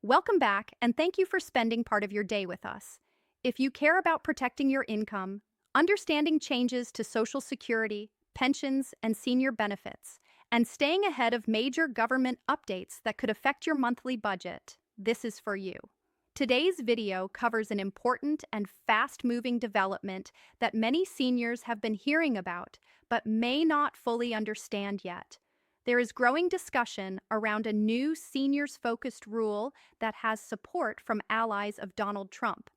Welcome back, and thank you for spending part of your day with us. If you care about protecting your income, understanding changes to Social Security, pensions, and senior benefits, and staying ahead of major government updates that could affect your monthly budget, this is for you. Today's video covers an important and fast moving development that many seniors have been hearing about but may not fully understand yet. There is growing discussion around a new seniors focused rule that has support from allies of Donald Trump.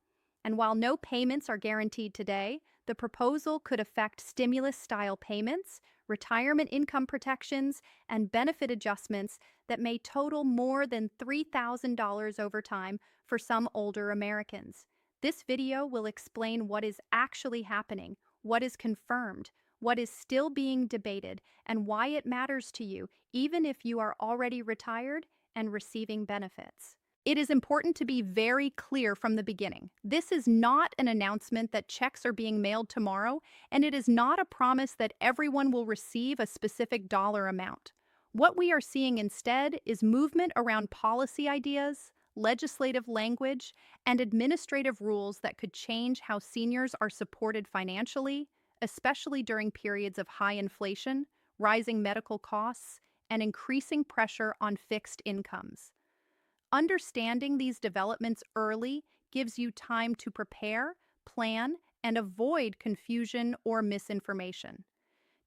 And while no payments are guaranteed today, the proposal could affect stimulus style payments, retirement income protections, and benefit adjustments that may total more than $3,000 over time for some older Americans. This video will explain what is actually happening, what is confirmed, what is still being debated, and why it matters to you, even if you are already retired and receiving benefits. It is important to be very clear from the beginning. This is not an announcement that checks are being mailed tomorrow, and it is not a promise that everyone will receive a specific dollar amount. What we are seeing instead is movement around policy ideas, legislative language, and administrative rules that could change how seniors are supported financially, especially during periods of high inflation, rising medical costs, and increasing pressure on fixed incomes. Understanding these developments early gives you time to prepare, plan, and avoid confusion or misinformation.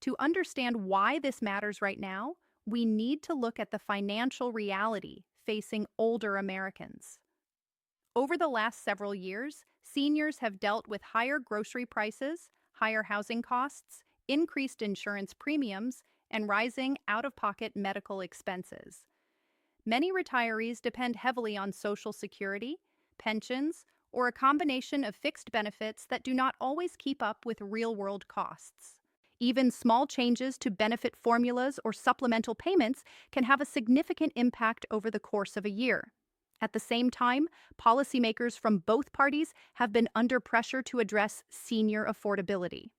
To understand why this matters right now, we need to look at the financial reality facing older Americans. Over the last several years, seniors have dealt with higher grocery prices, higher housing costs, increased insurance premiums, and rising out-of-pocket medical expenses. Many retirees depend heavily on Social Security, pensions, or a combination of fixed benefits that do not always keep up with real-world costs. Even small changes to benefit formulas or supplemental payments can have a significant impact over the course of a year. At the same time, policymakers from both parties have been under pressure to address senior affordability.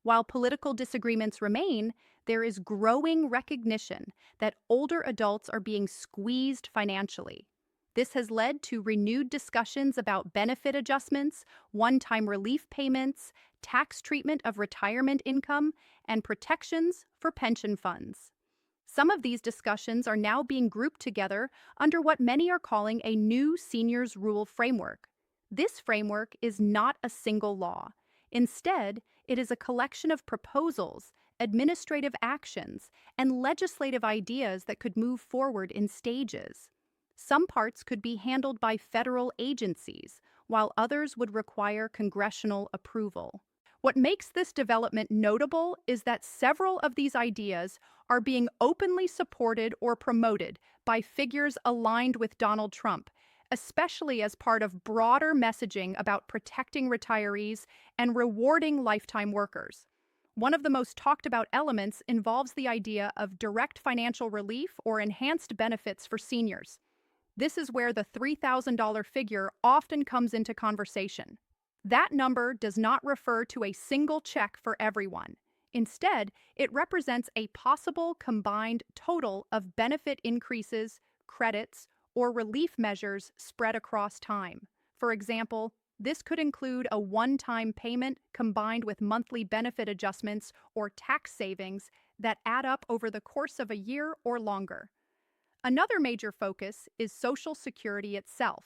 While political disagreements remain, there is growing recognition that older adults are being squeezed financially. This has led to renewed discussions about benefit adjustments, one-time relief payments, tax treatment of retirement income, and protections for pension funds. Some of these discussions are now being grouped together under what many are calling a new seniors rule framework. This framework is not a single law. Instead, it is a collection of proposals, administrative actions, and legislative ideas that could move forward in stages. Some parts could be handled by federal agencies, while others would require congressional approval. What makes this development notable is that several of these ideas are being openly supported or promoted by figures aligned with Donald Trump, especially as part of broader messaging about protecting retirees and rewarding lifetime workers. One of the most talked about elements involves the idea of direct financial relief or enhanced benefits for seniors. This is where the $3,000 figure often comes into conversation. That number does not refer to a single check for everyone. Instead, it represents a possible combined total of benefit increases, credits, or relief measures spread across time. For example, this could include a one-time payment combined with monthly benefit adjustments or tax savings that add up over the course of a year or longer. Another major focus is Social Security itself.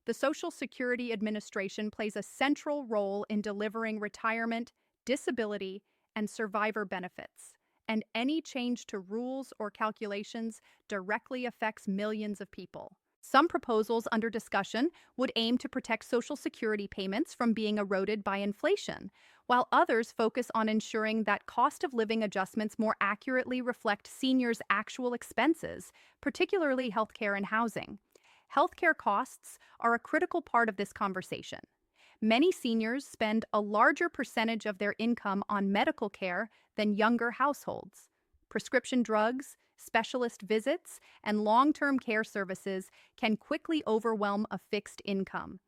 The Social Security Administration plays a central role in delivering retirement, disability, and survivor benefits, and any change to rules or calculations directly affects millions of people. Some proposals under discussion would aim to protect Social Security payments from being eroded by inflation, while others focus on ensuring that cost of living adjustments more accurately reflect seniors' actual expenses, particularly healthcare and housing. Healthcare costs are a critical part of this conversation. Many seniors spend a larger percentage of their income on medical care than younger households. Prescription drugs, specialist visits, and long-term care services can quickly overwhelm a fixed income.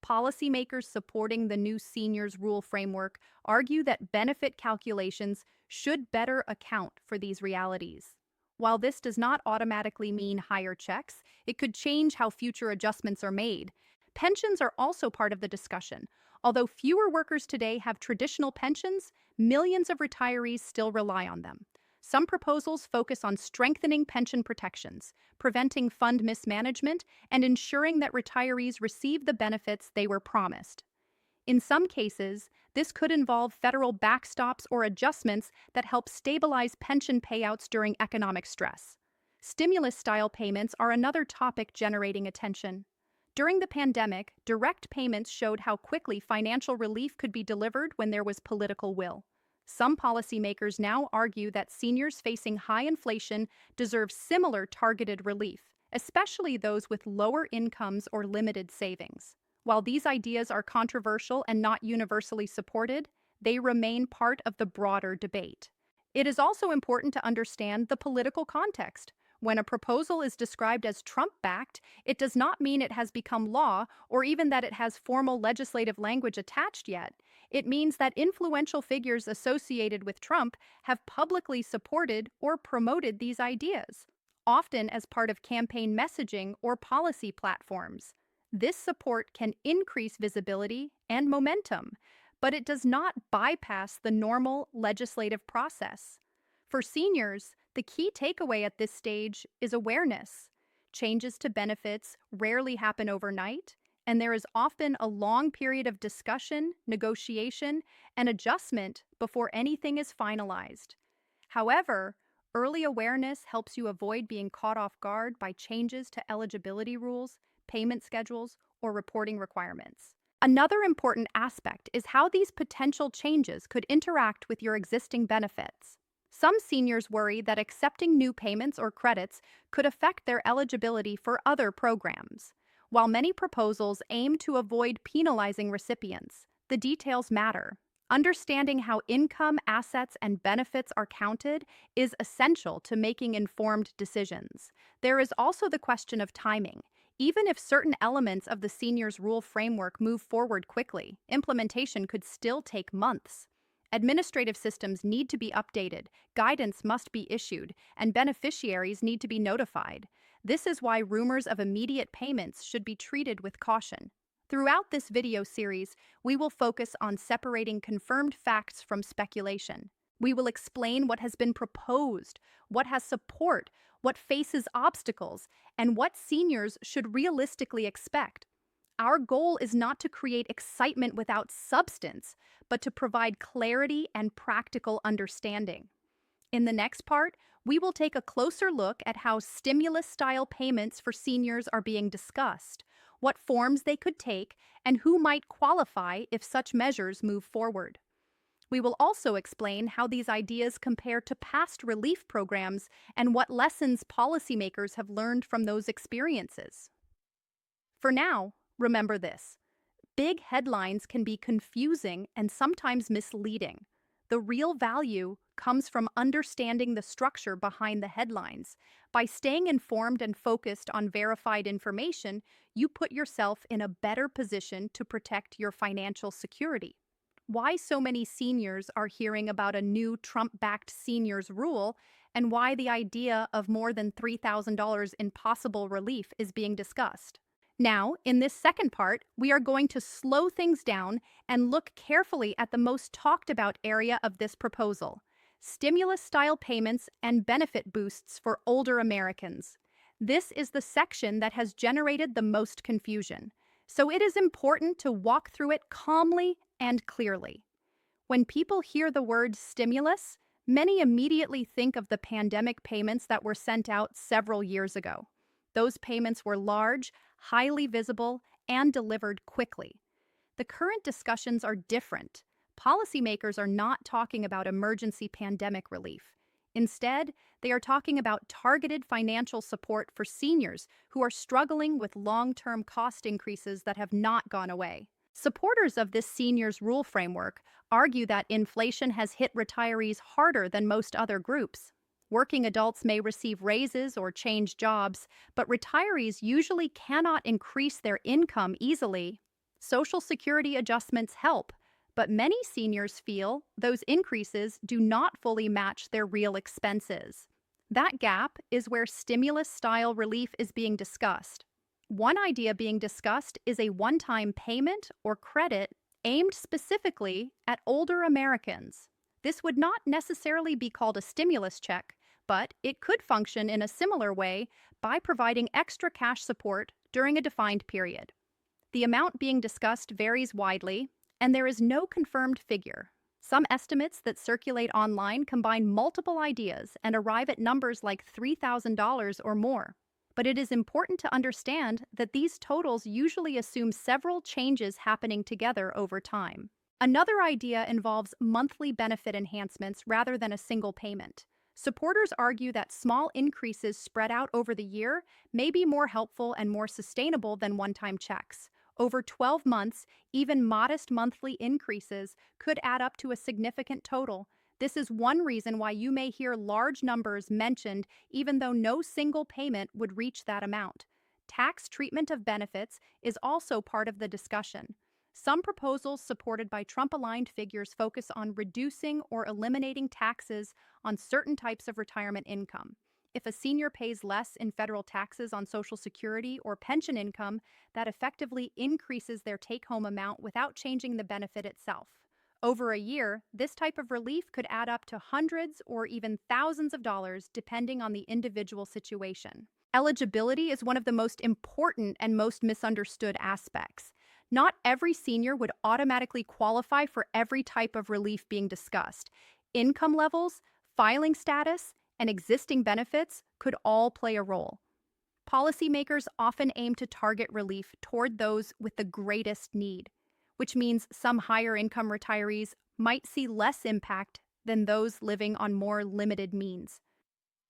Policymakers supporting the new seniors rule framework argue that benefit calculations should better account for these realities. While this does not automatically mean higher checks, it could change how future adjustments are made. Pensions are also part of the discussion. Although fewer workers today have traditional pensions, millions of retirees still rely on them. Some proposals focus on strengthening pension protections, preventing fund mismanagement, and ensuring that retirees receive the benefits they were promised. In some cases, this could involve federal backstops or adjustments that help stabilize pension payouts during economic stress. Stimulus-style payments are another topic generating attention. During the pandemic, direct payments showed how quickly financial relief could be delivered when there was political will. Some policymakers now argue that seniors facing high inflation deserve similar targeted relief, especially those with lower incomes or limited savings. While these ideas are controversial and not universally supported, they remain part of the broader debate. It is also important to understand the political context. When a proposal is described as Trump-backed, it does not mean it has become law or even that it has formal legislative language attached yet. It means that influential figures associated with Trump have publicly supported or promoted these ideas, often as part of campaign messaging or policy platforms. This support can increase visibility and momentum, but it does not bypass the normal legislative process. For seniors, the key takeaway at this stage is awareness. Changes to benefits rarely happen overnight, and there is often a long period of discussion, negotiation, and adjustment before anything is finalized. However, early awareness helps you avoid being caught off guard by changes to eligibility rules, payment schedules, or reporting requirements. Another important aspect is how these potential changes could interact with your existing benefits. Some seniors worry that accepting new payments or credits could affect their eligibility for other programs. While many proposals aim to avoid penalizing recipients, the details matter. Understanding how income, assets, and benefits are counted is essential to making informed decisions. There is also the question of timing. Even if certain elements of the seniors' rule framework move forward quickly, implementation could still take months. Administrative systems need to be updated, guidance must be issued, and beneficiaries need to be notified. This is why rumors of immediate payments should be treated with caution. Throughout this video series, we will focus on separating confirmed facts from speculation. We will explain what has been proposed, what has support, what faces obstacles, and what seniors should realistically expect. Our goal is not to create excitement without substance, but to provide clarity and practical understanding. In the next part, we will take a closer look at how stimulus-style payments for seniors are being discussed, what forms they could take, and who might qualify if such measures move forward. We will also explain how these ideas compare to past relief programs and what lessons policymakers have learned from those experiences. For now, remember this: big headlines can be confusing and sometimes misleading. The real value comes from understanding the structure behind the headlines. By staying informed and focused on verified information, you put yourself in a better position to protect your financial security. Why so many seniors are hearing about a new Trump-backed seniors rule, and why the idea of more than $3,000 in possible relief is being discussed. Now, in this second part, we are going to slow things down and look carefully at the most talked about area of this proposal: stimulus-style payments and benefit boosts for older Americans. This is the section that has generated the most confusion, so it is important to walk through it calmly and clearly. When people hear the word stimulus, many immediately think of the pandemic payments that were sent out several years ago. Those payments were large, highly visible, and delivered quickly. The current discussions are different. Policymakers are not talking about emergency pandemic relief. Instead, they are talking about targeted financial support for seniors who are struggling with long-term cost increases that have not gone away. Supporters of this seniors rule framework argue that inflation has hit retirees harder than most other groups. Working adults may receive raises or change jobs, but retirees usually cannot increase their income easily. Social Security adjustments help, but many seniors feel those increases do not fully match their real expenses. That gap is where stimulus style relief is being discussed. One idea being discussed is a one time payment or credit aimed specifically at older Americans. This would not necessarily be called a stimulus check, but it could function in a similar way by providing extra cash support during a defined period. The amount being discussed varies widely, and there is no confirmed figure. Some estimates that circulate online combine multiple ideas and arrive at numbers like $3,000 or more. But it is important to understand that these totals usually assume several changes happening together over time. Another idea involves monthly benefit enhancements rather than a single payment. Supporters argue that small increases spread out over the year may be more helpful and more sustainable than one time checks. Over 12 months, even modest monthly increases could add up to a significant total. This is one reason why you may hear large numbers mentioned even though no single payment would reach that amount. Tax treatment of benefits is also part of the discussion. Some proposals supported by Trump-aligned figures focus on reducing or eliminating taxes on certain types of retirement income. If a senior pays less in federal taxes on Social Security or pension income, that effectively increases their take-home amount without changing the benefit itself. Over a year, this type of relief could add up to hundreds or even thousands of dollars depending on the individual situation. Eligibility is one of the most important and most misunderstood aspects. Not every senior would automatically qualify for every type of relief being discussed. Income levels, filing status, and existing benefits could all play a role. Policymakers often aim to target relief toward those with the greatest need, which means some higher income retirees might see less impact than those living on more limited means.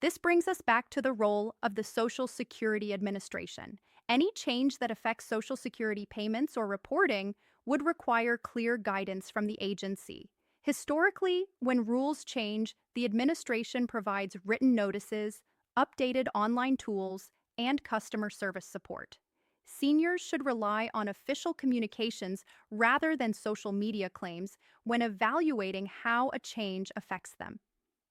This brings us back to the role of the Social Security Administration. Any change that affects Social Security payments or reporting would require clear guidance from the agency. Historically, when rules change, the administration provides written notices, updated online tools, and customer service support. Seniors should rely on official communications rather than social media claims when evaluating how a change affects them.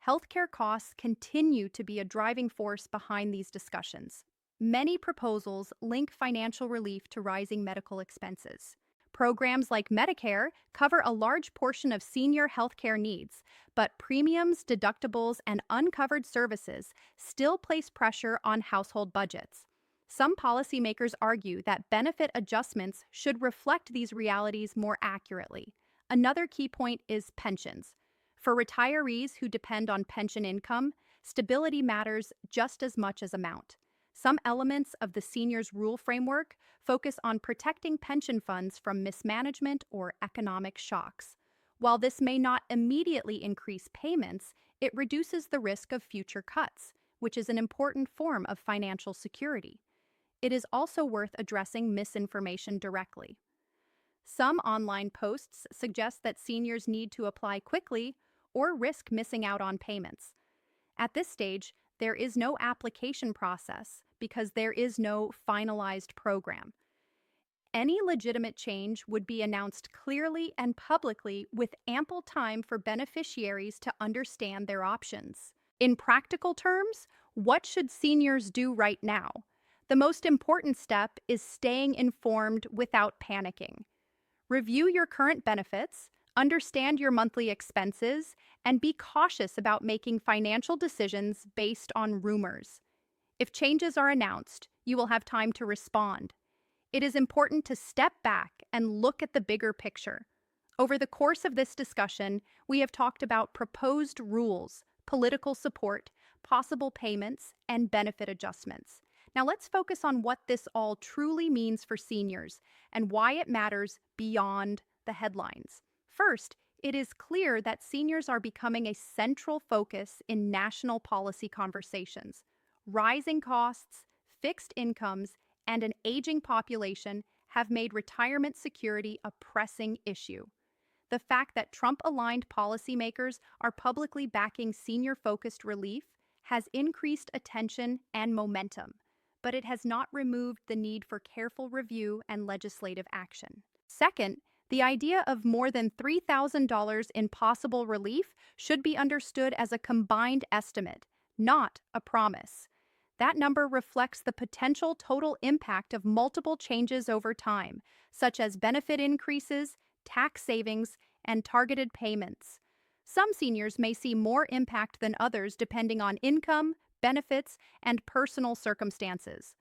Healthcare costs continue to be a driving force behind these discussions. Many proposals link financial relief to rising medical expenses. Programs like Medicare cover a large portion of senior healthcare needs, but premiums, deductibles, and uncovered services still place pressure on household budgets. Some policymakers argue that benefit adjustments should reflect these realities more accurately. Another key point is pensions. For retirees who depend on pension income, stability matters just as much as amount. Some elements of the seniors' rule framework focus on protecting pension funds from mismanagement or economic shocks. While this may not immediately increase payments, it reduces the risk of future cuts, which is an important form of financial security. It is also worth addressing misinformation directly. Some online posts suggest that seniors need to apply quickly or risk missing out on payments. At this stage, there is no application process because there is no finalized program. Any legitimate change would be announced clearly and publicly with ample time for beneficiaries to understand their options. In practical terms, what should seniors do right now? The most important step is staying informed without panicking. Review your current benefits, understand your monthly expenses, and be cautious about making financial decisions based on rumors. If changes are announced, you will have time to respond. It is important to step back and look at the bigger picture. Over the course of this discussion, we have talked about proposed rules, political support, possible payments, and benefit adjustments. Now let's focus on what this all truly means for seniors and why it matters beyond the headlines. First, it is clear that seniors are becoming a central focus in national policy conversations. Rising costs, fixed incomes, and an aging population have made retirement security a pressing issue. The fact that Trump-aligned policymakers are publicly backing senior-focused relief has increased attention and momentum, but it has not removed the need for careful review and legislative action. Second, the idea of more than $3,000 in possible relief should be understood as a combined estimate. not a promise. That number reflects the potential total impact of multiple changes over time, such as benefit increases, tax savings, and targeted payments. Some seniors may see more impact than others depending on income, benefits, and personal circumstances.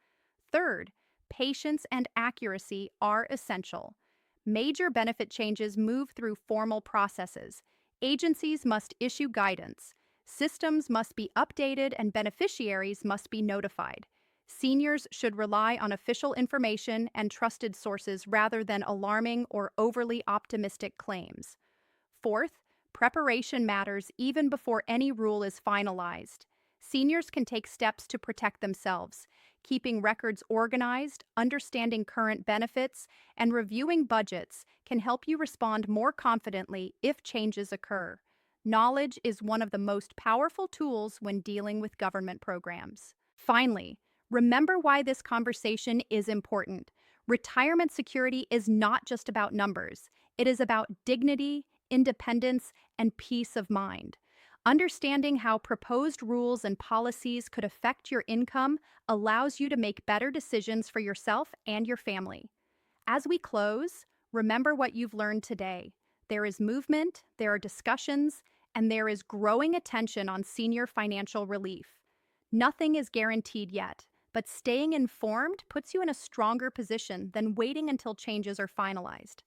Third, patience and accuracy are essential. Major benefit changes move through formal processes. Agencies must issue guidance. Systems must be updated and beneficiaries must be notified. Seniors should rely on official information and trusted sources rather than alarming or overly optimistic claims. Fourth, preparation matters even before any rule is finalized. Seniors can take steps to protect themselves. Keeping records organized, understanding current benefits, and reviewing budgets can help you respond more confidently if changes occur. Knowledge is one of the most powerful tools when dealing with government programs. Finally, remember why this conversation is important. Retirement security is not just about numbers, it is about dignity, independence, and peace of mind. Understanding how proposed rules and policies could affect your income allows you to make better decisions for yourself and your family. As we close, remember what you've learned today. There is movement, there are discussions, and there is growing attention on senior financial relief. Nothing is guaranteed yet, but staying informed puts you in a stronger position than waiting until changes are finalized.